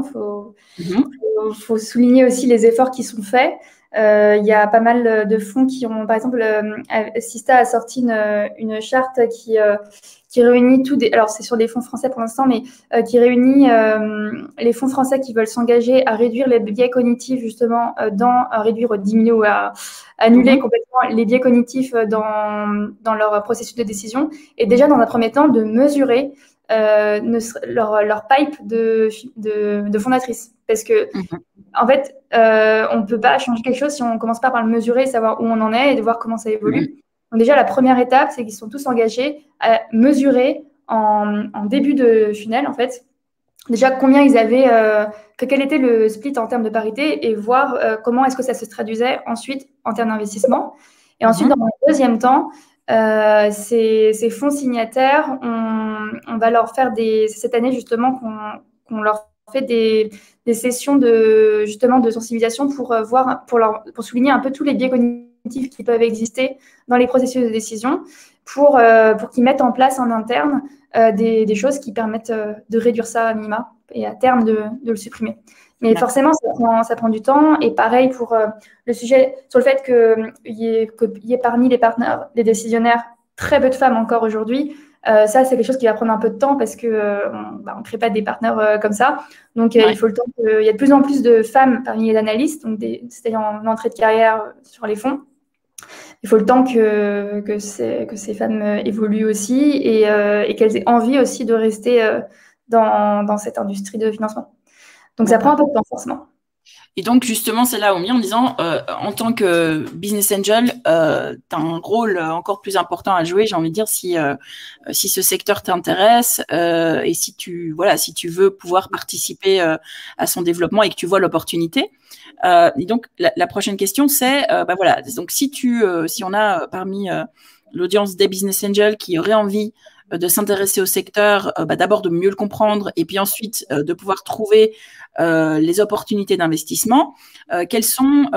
Il faut souligner aussi les efforts qui sont faits. Il y a pas mal de fonds qui ont, par exemple, Sista a sorti une charte qui réunit alors c'est sur des fonds français pour l'instant, mais qui réunit les fonds français qui veulent s'engager à réduire les biais cognitifs, justement, à réduire, diminuer ou à annuler complètement les biais cognitifs dans leur processus de décision, et déjà dans un premier temps de mesurer leur pipe de fondatrice, parce que en fait, on ne peut pas changer quelque chose si on ne commence pas par le mesurer, savoir où on en est et de voir comment ça évolue. Donc déjà, la première étape, c'est qu'ils sont tous engagés à mesurer en début de funnel, en fait, déjà combien ils avaient, quel était le split en termes de parité, et voir comment est-ce que ça se traduisait ensuite en termes d'investissement. Et ensuite, dans un deuxième temps, ces fonds signataires, on va leur faire cette année justement qu'on leur fait des sessions de sensibilisation pour souligner un peu tous les biais cognitifs cognitifs qui peuvent exister dans les processus de décision pour qu'ils mettent en place en interne des choses qui permettent de réduire ça à minima et à terme de le supprimer. Mais forcément, ça prend du temps. Et pareil pour le sujet sur le fait qu'il y ait parmi les partenaires, les décisionnaires, très peu de femmes encore aujourd'hui. Ça, c'est quelque chose qui va prendre un peu de temps parce qu'on ne crée pas des partenaires comme ça. Donc, il faut le temps qu'il y ait de plus en plus de femmes parmi les analystes, donc c'est-à-dire en entrée de carrière sur les fonds. Il faut le temps que ces femmes évoluent aussi et qu'elles aient envie aussi de rester dans cette industrie de financement. Donc, ça prend un peu de temps, forcément. Et donc, justement, c'est là où on est en disant, en tant que business angel, tu as un rôle encore plus important à jouer, j'ai envie de dire, si ce secteur t'intéresse et si tu veux pouvoir participer à son développement et que tu vois l'opportunité. Et donc, la prochaine question, c'est, donc si on a parmi l'audience des business angels qui aurait envie de s'intéresser au secteur, d'abord de mieux le comprendre et puis ensuite de pouvoir trouver les opportunités d'investissement. Quels sont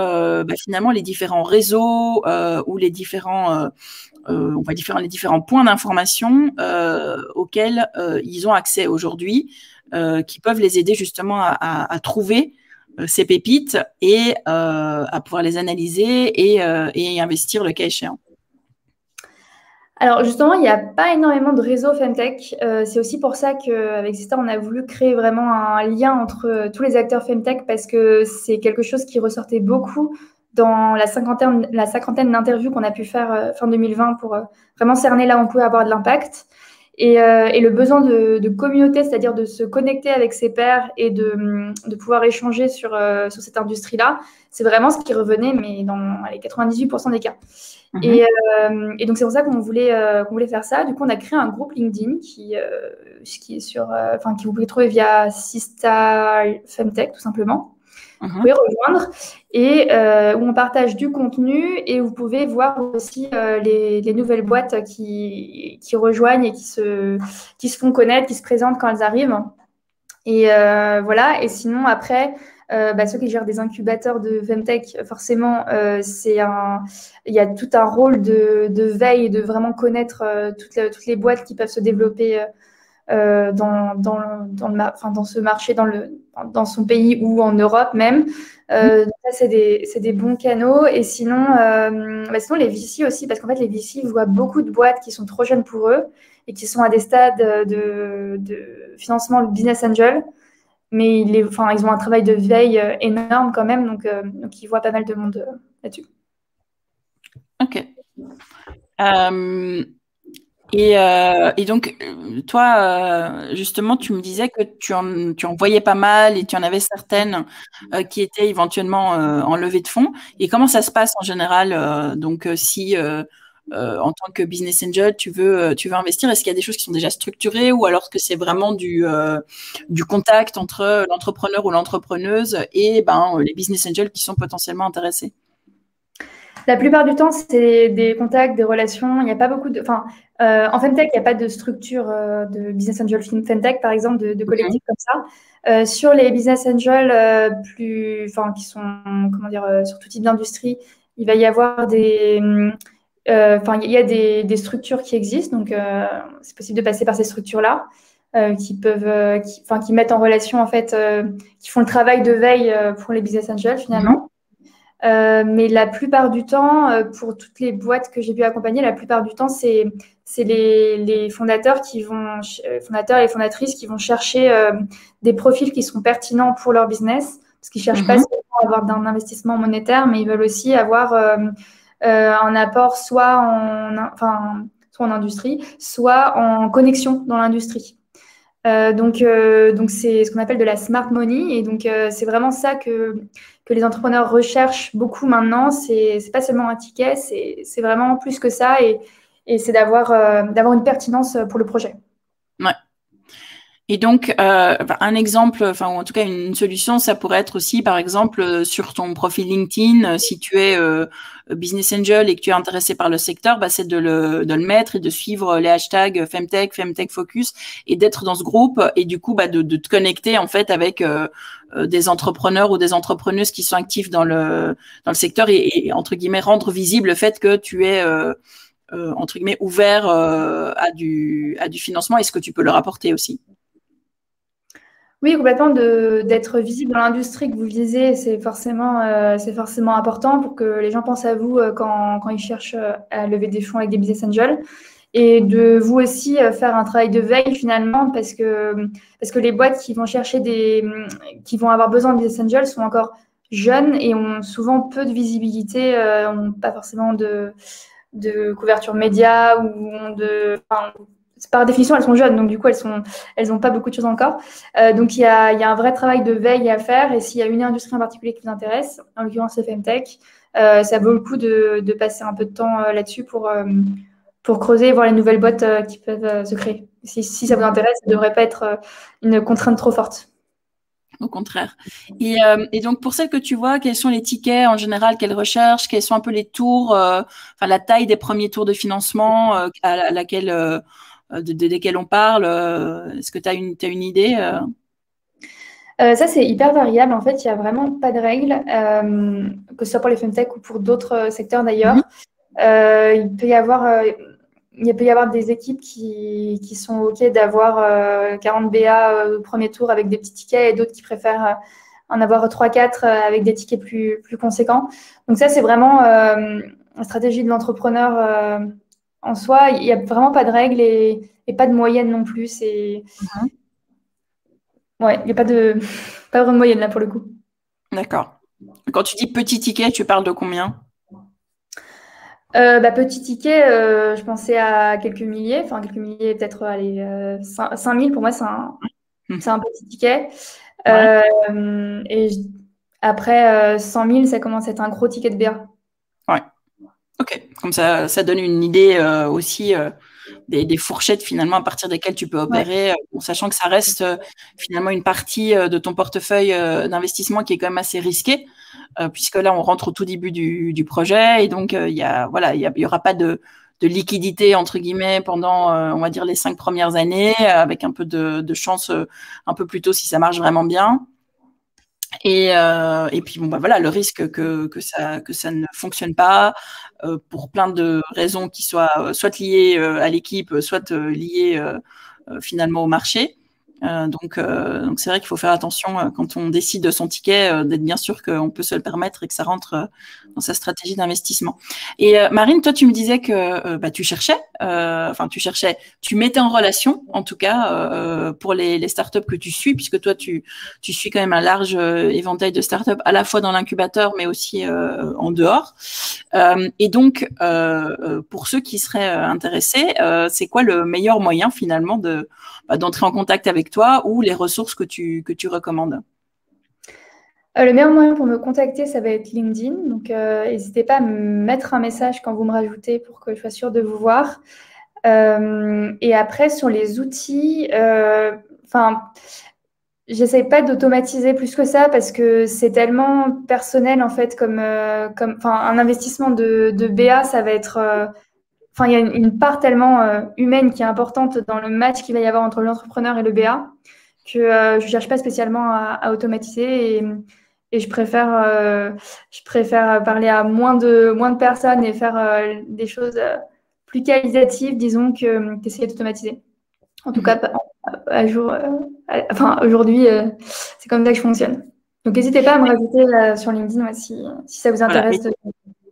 finalement les différents réseaux ou les différents les différents points d'information auxquels ils ont accès aujourd'hui, qui peuvent les aider justement à trouver ces pépites et à pouvoir les analyser et investir le cas échéant. Alors justement, il n'y a pas énormément de réseaux Femtech. C'est aussi pour ça qu'avec Zista, on a voulu créer vraiment un lien entre tous les acteurs Femtech parce que c'est quelque chose qui ressortait beaucoup dans la cinquantaine d'interviews qu'on a pu faire fin 2020 pour vraiment cerner là où on pouvait avoir de l'impact. Et le besoin de communauté, c'est-à-dire de se connecter avec ses pairs et de pouvoir échanger sur cette industrie-là, c'est vraiment ce qui revenait, mais dans les 98% des cas. Et donc, c'est pour ça qu'on voulait faire ça. Du coup, on a créé un groupe LinkedIn qui est que vous pouvez trouver via Zista Femtech, tout simplement. Vous pouvez rejoindre et où on partage du contenu et vous pouvez voir aussi les nouvelles boîtes qui rejoignent et qui se font connaître, qui se présentent quand elles arrivent. Et voilà. Et sinon, après, ceux qui gèrent des incubateurs de Femtech, forcément, il y a tout un rôle de veille et de vraiment connaître toutes les boîtes qui peuvent se développer dans ce marché, dans son pays ou en Europe même. Ça, c'est des bons canaux. Et sinon, sinon les VC aussi, parce qu'en fait, les VC voient beaucoup de boîtes qui sont trop jeunes pour eux et qui sont à des stades de financement business angel. Mais ils ont un travail de veille énorme quand même, donc ils voient pas mal de monde là-dessus. Ok. Et donc, toi, justement, tu me disais que tu en voyais pas mal et tu en avais certaines qui étaient éventuellement en levée de fonds. Et comment ça se passe en général si en tant que business angel, tu veux investir, est-ce qu'il y a des choses qui sont déjà structurées ou alors que c'est vraiment du contact entre l'entrepreneur ou l'entrepreneuse et les business angels qui sont potentiellement intéressés? La plupart du temps, c'est des contacts, des relations. Il n'y a pas beaucoup de. En Femtech, il n'y a pas de structure de business angel Femtech, par exemple, de collectif comme ça. Sur les business angels qui sont, sur tout type d'industrie, il va y avoir il y a des structures qui existent, donc c'est possible de passer par ces structures-là qui mettent en relation en fait, qui font le travail de veille pour les business angels finalement. Mais la plupart du temps, pour toutes les boîtes que j'ai pu accompagner, la plupart du temps, c'est les fondateurs fondateurs et fondatrices qui vont chercher des profils qui sont pertinents pour leur business, parce qu'ils cherchent pas seulement à avoir d'un investissement monétaire, mais ils veulent aussi avoir un apport soit en industrie, soit en connexion dans l'industrie. Donc c'est ce qu'on appelle de la smart money, et donc c'est vraiment ça que les entrepreneurs recherchent beaucoup maintenant. C'est pas seulement un ticket, c'est vraiment plus que ça, et c'est d'avoir une pertinence pour le projet. Ouais. Et donc, un exemple, enfin, ou en tout cas une solution, ça pourrait être aussi, par exemple, sur ton profil LinkedIn, si tu es business angel et que tu es intéressé par le secteur, bah, c'est de le mettre et de suivre les hashtags Femtech, Femtech Focus et d'être dans ce groupe et du coup, bah, de te connecter en fait avec des entrepreneurs ou des entrepreneuses qui sont actifs dans le secteur et entre guillemets rendre visible le fait que tu es entre guillemets ouvert à du financement et ce que tu peux leur apporter aussi. Oui, complètement, d'être visible dans l'industrie que vous visez, c'est forcément important pour que les gens pensent à vous quand ils cherchent à lever des fonds avec des business angels. Et de vous aussi faire un travail de veille finalement, parce que les boîtes qui vont chercher qui vont avoir besoin de business angels sont encore jeunes et ont souvent peu de visibilité, n'ont pas forcément de couverture média enfin, par définition, elles sont jeunes, donc du coup, elles n'ont pas beaucoup de choses encore. Donc, il y a un vrai travail de veille à faire. Et s'il y a une industrie en particulier qui vous intéresse, en l'occurrence le Femtech, ça vaut le coup de passer un peu de temps là-dessus pour creuser et voir les nouvelles boîtes qui peuvent se créer. Si ça vous intéresse, ça ne devrait pas être une contrainte trop forte. Au contraire. Et donc, pour celles que tu vois, quels sont les tickets en général qu'elles recherchent? Quels sont un peu les tours, enfin la taille des premiers tours de financement à laquelle, desquels on parle? Est-ce que tu as une idée? Ça, c'est hyper variable. En fait, il n'y a vraiment pas de règle, que ce soit pour les Femtech ou pour d'autres secteurs d'ailleurs. Il peut y avoir des équipes qui sont OK d'avoir 40 BA au premier tour avec des petits tickets et d'autres qui préfèrent en avoir 3-4 avec des tickets plus conséquents. Donc ça, c'est vraiment la stratégie de l'entrepreneur en soi. Il n'y a vraiment pas de règles et pas de moyenne non plus. Ouais, il n'y a pas vraiment de moyenne là pour le coup. D'accord. Quand tu dis petit ticket, tu parles de combien? Petit ticket, je pensais à quelques milliers, enfin quelques milliers, peut-être allez, 5 000 pour moi, c'est un petit ticket. Ouais. Et après 100 000, ça commence à être un gros ticket de BA. Ouais. Ok. Comme ça donne une idée aussi des fourchettes finalement à partir desquelles tu peux Ouais. opérer, en sachant que ça reste finalement une partie de ton portefeuille d'investissement qui est quand même assez risqué, puisque là on rentre au tout début du projet et donc il y aura pas de liquidité entre guillemets pendant on va dire les 5 premières années avec un peu de chance un peu plus tôt si ça marche vraiment bien. Et puis bon bah voilà le risque que ça ne fonctionne pas pour plein de raisons qui soient soit liées à l'équipe, soit liées finalement au marché. Donc c'est vrai qu'il faut faire attention quand on décide de son ticket, d'être bien sûr qu'on peut se le permettre et que ça rentre dans sa stratégie d'investissement. Et Marine, toi, tu me disais que tu mettais en relation, en tout cas, pour les startups que tu suis, puisque toi, tu suis quand même un large éventail de startups, à la fois dans l'incubateur, mais aussi en dehors. Et donc, pour ceux qui seraient intéressés, c'est quoi le meilleur moyen finalement d'entrer en contact avec toi ou les ressources que tu recommandes? Le meilleur moyen pour me contacter, ça va être LinkedIn. Donc, n'hésitez pas à me mettre un message quand vous me rajoutez pour que je sois sûre de vous voir. Et après, sur les outils, j'essaie pas d'automatiser plus que ça parce que c'est tellement personnel en fait comme un investissement de BA, ça va être il y a une part tellement humaine qui est importante dans le match qu'il va y avoir entre l'entrepreneur et le BA que je cherche pas spécialement à automatiser et je préfère parler à moins de personnes et faire des choses plus qualitatives, disons, qu'essayer d'automatiser. En tout cas, aujourd'hui, c'est comme ça que je fonctionne. Donc, n'hésitez pas à me rajouter sur LinkedIn si ça vous Voilà. intéresse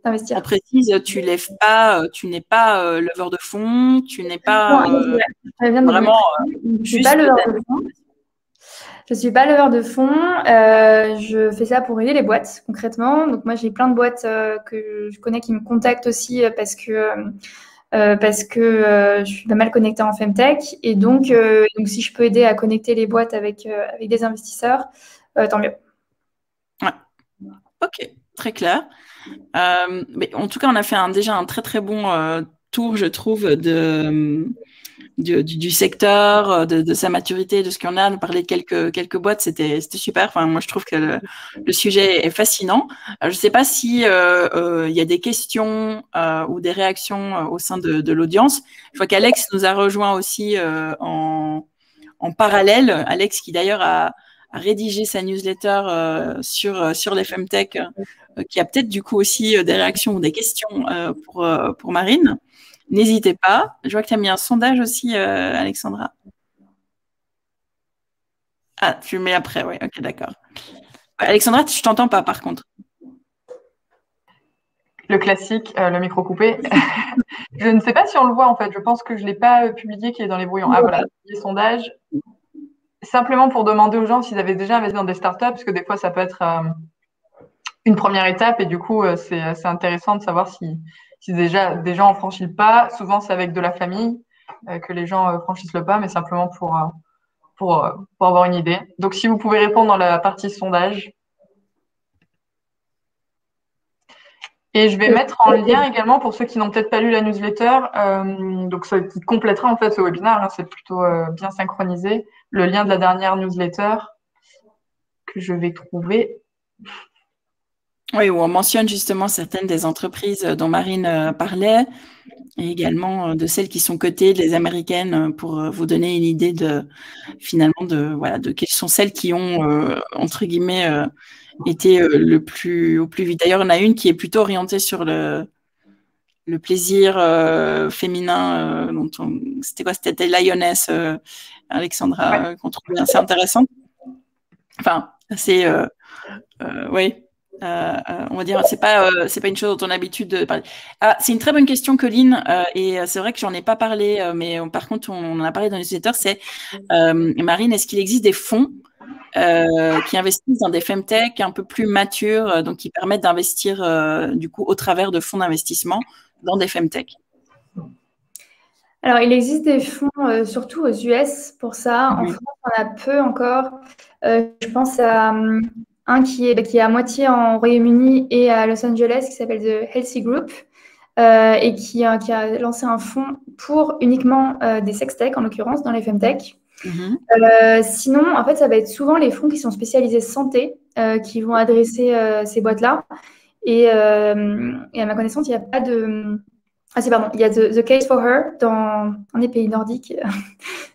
On d'investir. précise, tu lèves pas, tu n'es pas leveur de fonds, tu n'es Non, pas je viens de me vraiment préciser. Je ne suis pas juste leveur de fonds. Je suis pas leveur de fonds. Je fais ça pour aider les boîtes, concrètement. Donc, moi, j'ai plein de boîtes que je connais qui me contactent aussi parce que je suis pas mal connectée en Femtech. Et donc, si je peux aider à connecter les boîtes avec des investisseurs, tant mieux. Ouais. Ok, très clair. Mais en tout cas, on a fait déjà un très très bon tour, je trouve, du secteur, de sa maturité, de ce qu'on a, de parler de quelques boîtes, c'était super. Enfin, moi, je trouve que le sujet est fascinant. Je ne sais pas si il y a des questions ou des réactions au sein de l'audience. Je vois qu'Alex nous a rejoint aussi en parallèle. Alex, qui d'ailleurs a rédigé sa newsletter sur les Femtech, qui a peut-être du coup aussi des réactions ou des questions pour Marine. N'hésitez pas. Je vois que tu as mis un sondage aussi, Alexandra. Ah, tu le mets après, oui. Ok, d'accord. Alexandra, je t'entends pas par contre. Le classique, le micro coupé. Je ne sais pas si on le voit en fait. Je pense que je ne l'ai pas publié qui est dans les brouillons. Ah voilà, les sondages. Simplement pour demander aux gens s'ils avaient déjà investi dans des startups, parce que des fois ça peut être une première étape et du coup c'est intéressant de savoir si déjà des gens ont franchi le pas. Souvent c'est avec de la famille que les gens franchissent le pas, mais simplement pour avoir une idée. Donc si vous pouvez répondre dans la partie sondage. Et je vais mettre en lien également pour ceux qui n'ont peut-être pas lu la newsletter, donc ça qui complétera en fait ce webinaire, hein, c'est plutôt bien synchronisé, le lien de la dernière newsletter que je vais trouver. Oui, où on mentionne justement certaines des entreprises dont Marine parlait, et également de celles qui sont cotées, les américaines, pour vous donner une idée finalement de quelles sont celles qui ont entre guillemets été au plus vite. D'ailleurs, on a une qui est plutôt orientée sur le plaisir féminin. C'était quoi? C'était Lioness, Alexandra, qu'on trouvait assez intéressante. Enfin, c'est oui. On va dire, c'est pas une chose dont on a l'habitude de parler. Ah, c'est une très bonne question, Colline, et c'est vrai que j'en ai pas parlé, mais par contre, on en a parlé dans les newsletters. C'est Marine, est-ce qu'il existe des fonds qui investissent dans des femtech un peu plus matures, donc qui permettent d'investir du coup au travers de fonds d'investissement dans des femtech? Alors, il existe des fonds, surtout aux US pour ça. En France, on a peu encore. Je pense à un qui est à moitié en Royaume-Uni et à Los Angeles, qui s'appelle The Healthy Group, et qui a lancé un fonds pour uniquement des sextech, en l'occurrence, dans les femtech. Sinon, en fait, ça va être souvent les fonds qui sont spécialisés santé qui vont adresser ces boîtes-là. Et à ma connaissance, il n'y a pas de... Ah, c'est pardon, il y a The Case for Her dans un des pays nordiques.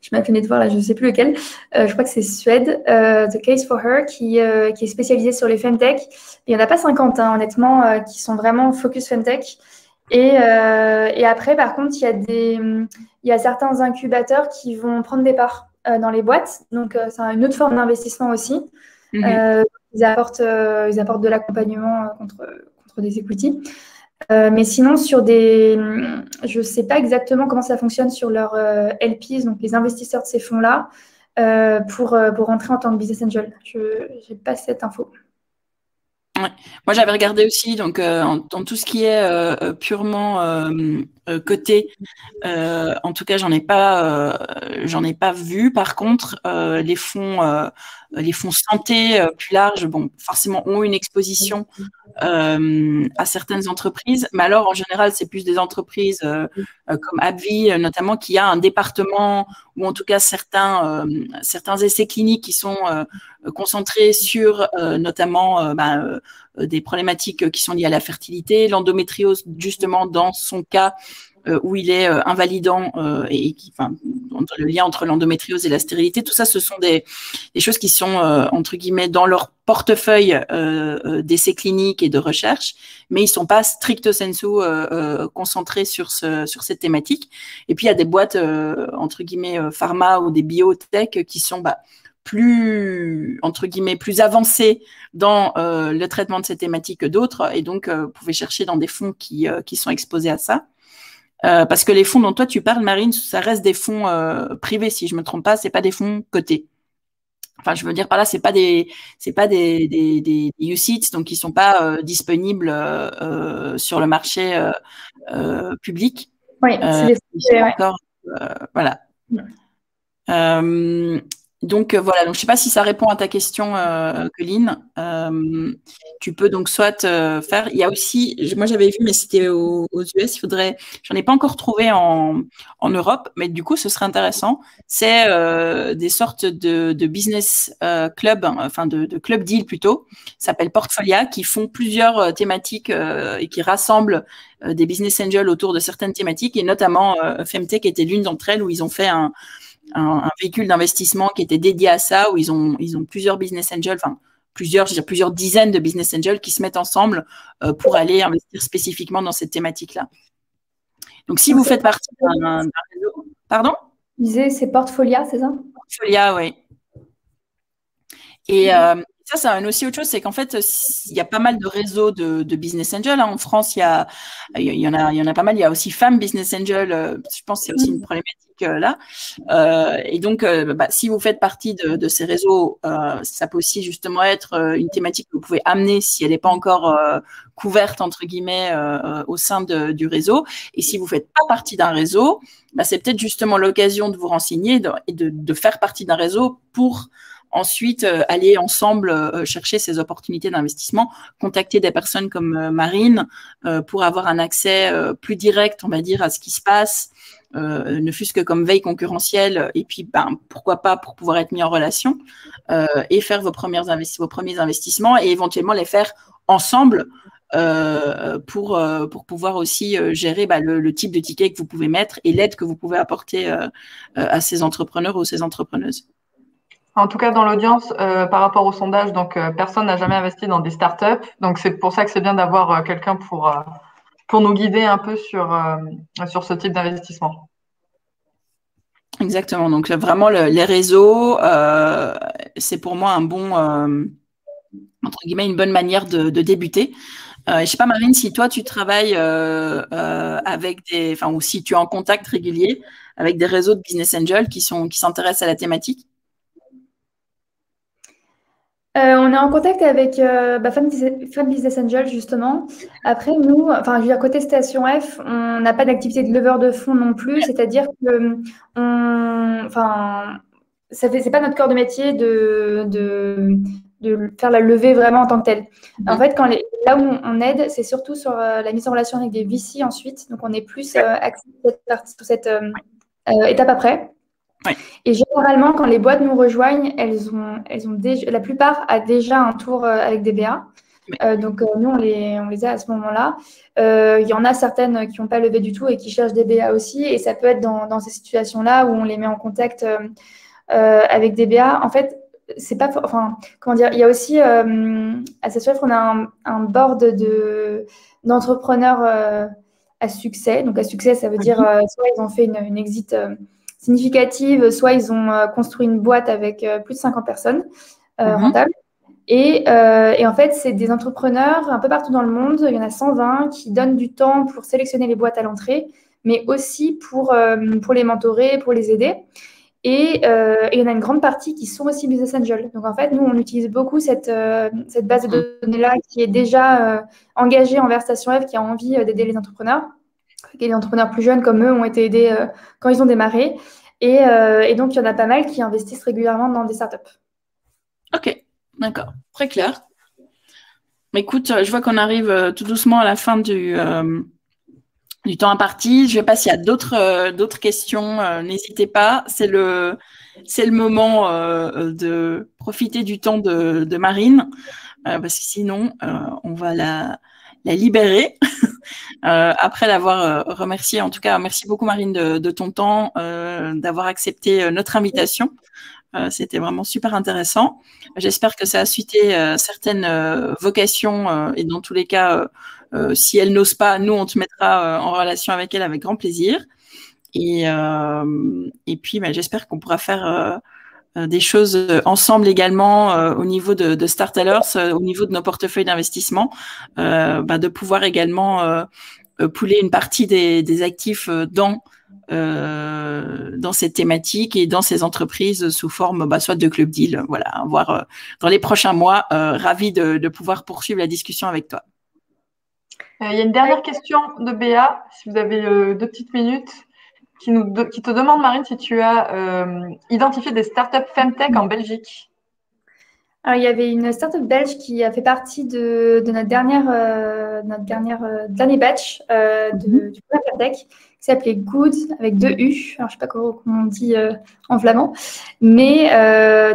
Je m'attendais de voir là, je ne sais plus lequel. Je crois que c'est Suède. The Case for Her qui est spécialisé sur les femtech. Il n'y en a pas 50, hein, honnêtement, qui sont vraiment focus femtech. Et après, par contre, il y a certains incubateurs qui vont prendre des parts dans les boîtes. Donc, c'est une autre forme d'investissement aussi. Ils apportent de l'accompagnement contre des equity. Mais sinon, je ne sais pas exactement comment ça fonctionne sur leurs LPs, donc les investisseurs de ces fonds-là, pour rentrer en tant que business angel. Je n'ai pas cette info. Ouais. Moi, j'avais regardé aussi, donc dans tout ce qui est purement coté. En tout cas, j'en ai pas vu. Par contre, les fonds santé plus larges, bon, forcément ont une exposition à certaines entreprises, mais alors en général, c'est plus des entreprises comme AbbVie, notamment, qui a un département ou en tout cas certains essais cliniques qui sont concentrés sur notamment des problématiques qui sont liées à la fertilité, l'endométriose, justement dans son cas où il est invalidant le lien entre l'endométriose et la stérilité. Tout ça, ce sont des choses qui sont entre guillemets dans leur portefeuille d'essais cliniques et de recherche, mais ils sont pas stricto sensu concentrés sur cette thématique. Et puis il y a des boîtes entre guillemets pharma ou des biotech qui sont plus entre guillemets plus avancées dans le traitement de ces thématiques que d'autres, et donc vous pouvez chercher dans des fonds qui sont exposés à ça. Parce que les fonds dont toi tu parles, Marine, ça reste des fonds privés, si je me trompe pas, c'est pas des fonds cotés. Enfin, je veux dire par là, c'est pas des UCITS, donc ils sont pas disponibles sur le marché public. Oui, c'est des fonds encore, voilà. Donc voilà, donc je sais pas si ça répond à ta question, Colline. Tu peux donc soit faire. Il y a aussi, moi j'avais vu, mais c'était aux US. J'en ai pas encore trouvé en Europe, mais du coup ce serait intéressant. C'est des sortes de business club, enfin de club deal plutôt. Ça s'appelle Portfolia, qui font plusieurs thématiques et qui rassemblent des business angels autour de certaines thématiques, et notamment Femtech était l'une d'entre elles, où ils ont fait un véhicule d'investissement qui était dédié à ça, où ils ont plusieurs business angels, enfin plusieurs dizaines de business angels qui se mettent ensemble pour aller investir spécifiquement dans cette thématique-là. Donc, si vous faites partie d'un réseau… Pardon ? Tu disais, c'est Portfolia, c'est ça ? Portfolia, oui. Et ça, c'est aussi autre chose, c'est qu'en fait, il y a pas mal de réseaux de business angels. En France, il y en a pas mal. Il y a aussi Femmes Business Angel. Je pense qu'il y a aussi une problématique là. Et donc, si vous faites partie de ces réseaux, ça peut aussi justement être une thématique que vous pouvez amener si elle n'est pas encore couverte, entre guillemets, au sein du réseau. Et si vous ne faites pas partie d'un réseau, c'est peut-être justement l'occasion de vous renseigner et de faire partie d'un réseau pour ensuite aller ensemble chercher ces opportunités d'investissement, contacter des personnes comme Marine pour avoir un accès plus direct, on va dire, à ce qui se passe, ne fût-ce que comme veille concurrentielle, et puis pourquoi pas pour pouvoir être mis en relation et faire vos premiers investissements et éventuellement les faire ensemble pour pouvoir aussi gérer le type de ticket que vous pouvez mettre et l'aide que vous pouvez apporter à ces entrepreneurs ou ces entrepreneuses. En tout cas, dans l'audience, par rapport au sondage, donc personne n'a jamais investi dans des startups. Donc, c'est pour ça que c'est bien d'avoir quelqu'un pour nous guider un peu sur ce type d'investissement. Exactement. Donc, vraiment, les réseaux, c'est pour moi un bon, entre guillemets, une bonne manière de débuter. Je ne sais pas, Marine, si toi, tu travailles avec ou si tu es en contact régulier avec des réseaux de business angels qui s'intéressent à la thématique. On est en contact avec Femmes Business Angel, justement. Après, nous, enfin, je veux dire, côté Station F, on n'a pas d'activité de leveur de fonds non plus, c'est-à-dire que c'est pas notre cœur de métier de faire la levée vraiment en tant que telle. En fait, là où on aide, c'est surtout sur la mise en relation avec des VC ensuite. Donc, on est plus axé sur cette étape après. Ouais. Et généralement, quand les boîtes nous rejoignent, elles ont déjà, la plupart a déjà un tour avec des BA. Donc, nous, on les a à ce moment-là. Il y en a certaines qui n'ont pas levé du tout et qui cherchent des BA aussi. Et ça peut être dans ces situations-là où on les met en contact avec des BA. En fait, c'est pas… Enfin, comment dire, il y a aussi, à SSF, on a un board d'entrepreneurs à succès. Donc, à succès, ça veut dire soit ils ont fait une exit significative, soit ils ont construit une boîte avec plus de 50 personnes rentables. Et en fait, c'est des entrepreneurs un peu partout dans le monde. Il y en a 120 qui donnent du temps pour sélectionner les boîtes à l'entrée, mais aussi pour les mentorer, pour les aider. Et il y en a une grande partie qui sont aussi business angels. Donc, en fait, nous, on utilise beaucoup cette base de données-là qui est déjà engagée envers Station F, qui a envie d'aider les entrepreneurs. Et les entrepreneurs plus jeunes comme eux ont été aidés quand ils ont démarré. Et donc, il y en a pas mal qui investissent régulièrement dans des startups. Ok, d'accord. Très clair. Écoute, je vois qu'on arrive tout doucement à la fin du temps imparti. Je ne sais pas s'il y a d'autres questions. N'hésitez pas. C'est le moment de profiter du temps de Marine, parce que sinon, on va la libérer. Après l'avoir remercié, en tout cas, merci beaucoup Marine de ton temps, d'avoir accepté notre invitation. C'était vraiment super intéressant. J'espère que ça a suscité certaines vocations et dans tous les cas, si elle n'ose pas, nous, on te mettra en relation avec elle avec grand plaisir. Et puis, j'espère qu'on pourra faire des choses ensemble également au niveau de Start Alerts, au niveau de nos portefeuilles d'investissement, de pouvoir également pouler une partie des actifs dans cette thématique et dans ces entreprises sous forme soit de club deal, voilà, voir dans les prochains mois. Ravi de pouvoir poursuivre la discussion avec toi. Il y a une dernière question de Béa, si vous avez 2 petites minutes. qui te demande, Marine, si tu as identifié des startups Femtech en Belgique. Alors, il y avait une startup belge qui a fait partie de notre dernier batch du programme Femtech, qui s'appelait Good avec 2 U. Alors, je ne sais pas comment on dit en flamand. Mais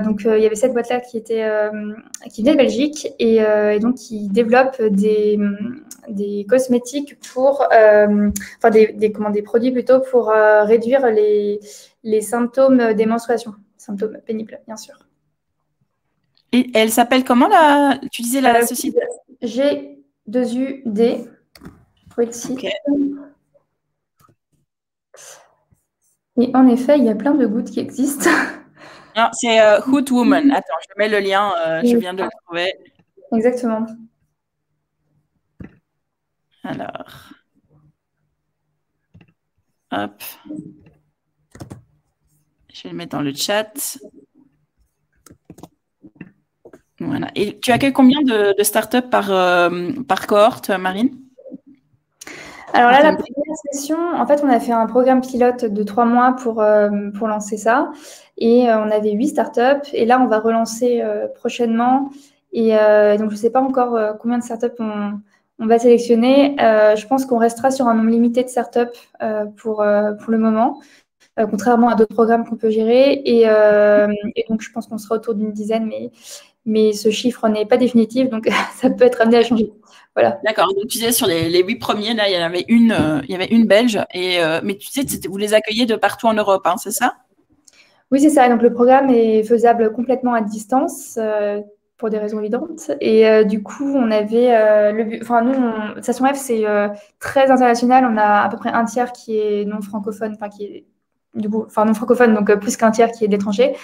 donc, il y avait cette boîte-là qui venait de Belgique et donc qui développe des cosmétiques pour, enfin des produits plutôt pour réduire les symptômes des menstruations, symptômes pénibles, bien sûr. Et elle s'appelle comment tu disais la société? G2UD. Okay. Et en effet, il y a plein de gouttes qui existent. Non, c'est Hood Woman. Attends, je mets le lien, je viens de le trouver. Exactement. Alors, hop. Je vais le mettre dans le chat. Voilà. Et tu accueilles combien de startups par cohorte, Marine? Alors là, la première session, en fait, on a fait un programme pilote de 3 mois pour lancer ça. Et on avait 8 startups. Et là, on va relancer prochainement. Et donc, je ne sais pas encore combien de startups on va sélectionner. Je pense qu'on restera sur un nombre limité de startups pour le moment, contrairement à d'autres programmes qu'on peut gérer. Et donc, je pense qu'on sera autour d'une dizaine, mais ce chiffre n'est pas définitif, donc ça peut être amené à changer. Voilà. D'accord. Donc, tu disais sur les 8 premiers, là, il y avait une belge, mais tu sais, vous les accueillez de partout en Europe, hein, c'est ça? Oui, c'est ça. Donc, le programme est faisable complètement à distance pour des raisons évidentes. Et du coup, on avait le but. Enfin, nous, Station F, c'est très international. On a à peu près un tiers qui est non francophone, enfin, qui est non francophone, donc plus qu'un tiers qui est d'étrangers.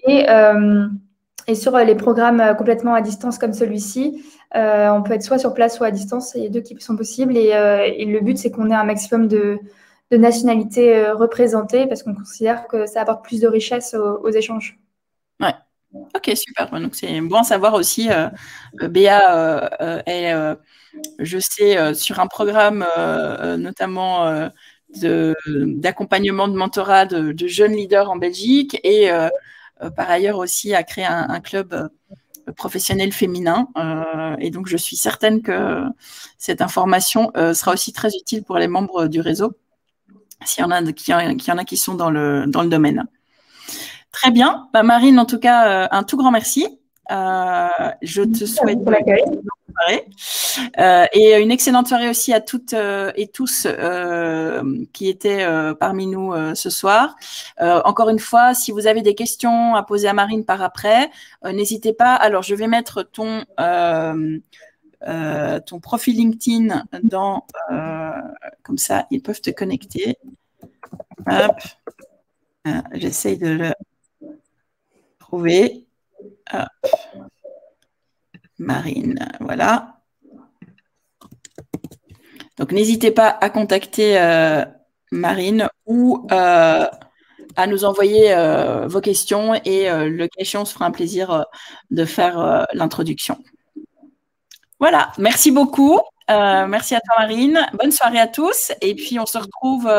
Et sur les programmes complètement à distance comme celui-ci, on peut être soit sur place, soit à distance. Il y a 2 qui sont possibles. Et le but, c'est qu'on ait un maximum de nationalités représentées parce qu'on considère que ça apporte plus de richesse aux échanges. Ouais. Ok, super. Donc, c'est bon à savoir aussi. Béa est, je sais, sur un programme notamment d'accompagnement de mentorat de jeunes leaders en Belgique et par ailleurs aussi a créé un club professionnel féminin. Et donc, je suis certaine que cette information sera aussi très utile pour les membres du réseau, s'il y en a qui sont dans le domaine. Très bien. Bah, Marine, en tout cas, un tout grand merci. Je te souhaite une excellente soirée. Et une excellente soirée aussi à toutes et tous qui étaient parmi nous ce soir. Encore une fois, si vous avez des questions à poser à Marine par après, n'hésitez pas. Alors, je vais mettre ton profil LinkedIn comme ça, ils peuvent te connecter. Hop. J'essaye de le trouver. Hop. Marine, voilà. Donc, n'hésitez pas à contacter Marine ou à nous envoyer vos questions et le cas échéant, on se fera un plaisir de faire l'introduction. Voilà, merci beaucoup. Merci à toi, Marine. Bonne soirée à tous. Et puis, on se retrouve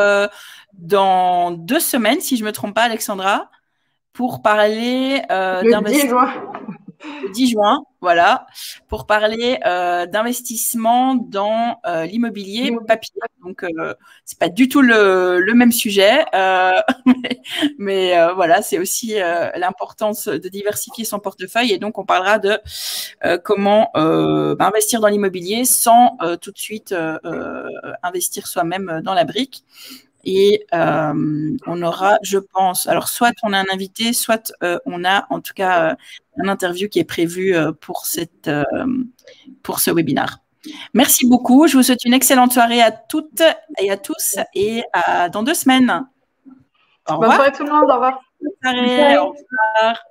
dans 2 semaines, si je ne me trompe pas, Alexandra, pour parler d'investissement. Le 10 juin, voilà, pour parler d'investissement dans l'immobilier papier. Donc, c'est pas du tout le même sujet, mais voilà, c'est aussi l'importance de diversifier son portefeuille. Et donc, on parlera de comment investir dans l'immobilier sans tout de suite investir soi-même dans la brique. Et on aura, je pense, alors soit on a un invité, soit on a en tout cas un interview qui est prévu pour ce webinaire. Merci beaucoup. Je vous souhaite une excellente soirée à toutes et à tous et dans 2 semaines. Au revoir. Bonne soirée tout le monde. Au revoir. Bonne soirée. Au revoir.